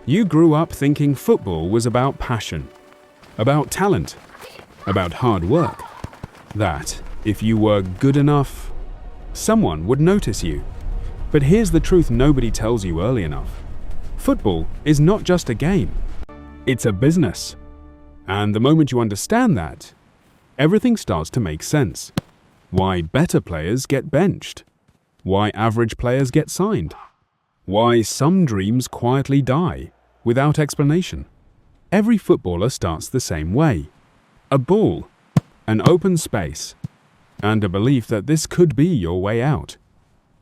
You grew up thinking football was about passion, about talent, about hard work. That, if you were good enough, someone would notice you. But here's the truth nobody tells you early enough. Football is not just a game. It's a business. And the moment you understand that, everything starts to make sense. Why better players get benched. Why average players get signed. Why some dreams quietly die without explanation. Every footballer starts the same way. A ball, an open space, and a belief that this could be your way out.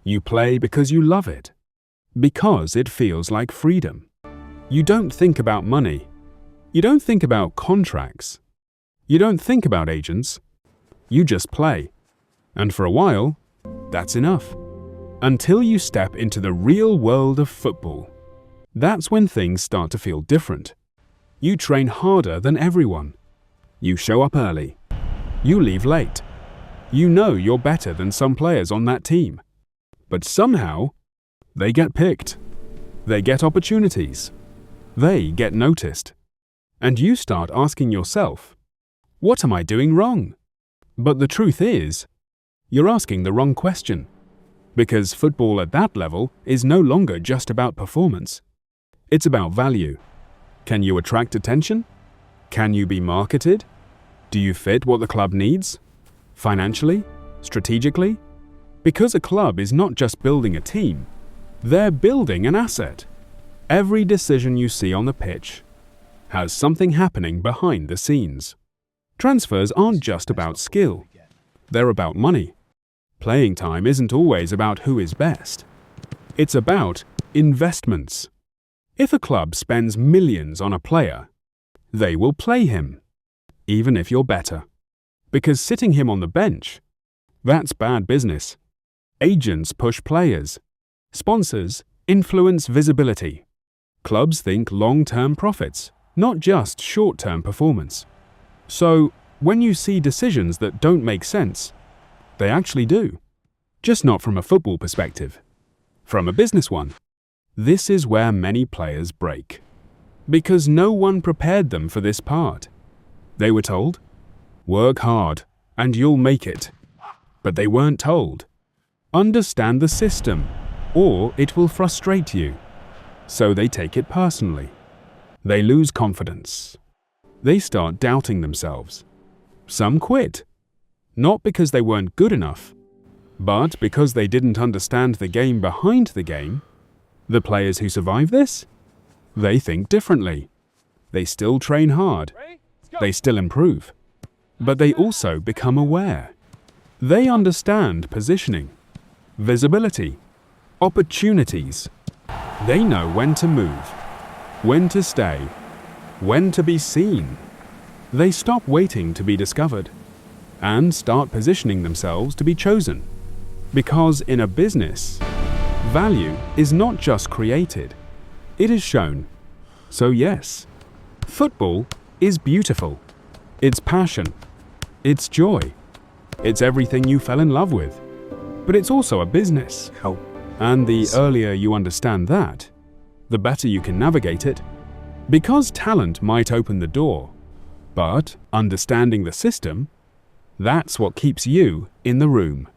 You play because you love it, because it feels like freedom. You don't think about money. You don't think about contracts. You don't think about agents. You just play. And for a while, that's enough. Until you step into the real world of football. That's when things start to feel different. You train harder than everyone. You show up early. You leave late. You know you're better than some players on that team. But somehow, they get picked. They get opportunities. They get noticed. And you start asking yourself, what am I doing wrong? But the truth is, you're asking the wrong question. Because football at that level is no longer just about performance. It's about value. Can you attract attention? Can you be marketed? Do you fit what the club needs? Financially? Strategically? Because a club is not just building a team, they're building an asset. Every decision you see on the pitch has something happening behind the scenes. Transfers aren't just about skill. They're about money. Playing time isn't always about who is best. It's about investments. If a club spends millions on a player, they will play him, even if you're better. Because sitting him on the bench, that's bad business. Agents push players. Sponsors influence visibility. Clubs think long-term profits, not just short-term performance. So, when you see decisions that don't make sense, they actually do. Just not from a football perspective. From a business one. This is where many players break. Because no one prepared them for this part. They were told, work hard and you'll make it. But they weren't told, understand the system or it will frustrate you. So they take it personally. They lose confidence. They start doubting themselves. Some quit. Not because they weren't good enough, but because they didn't understand the game behind the game. The players who survive this? They think differently. They still train hard. They still improve. But they also become aware. They understand positioning, visibility, opportunities. They know when to move, when to stay, when to be seen. They stop waiting to be discovered and start positioning themselves to be chosen. Because in a business, value is not just created, it is shown. So yes, football is beautiful. It's passion. It's joy. It's everything you fell in love with. But it's also a business. And the earlier you understand that, the better you can navigate it. Because talent might open the door, but understanding the system, that's what keeps you in the room.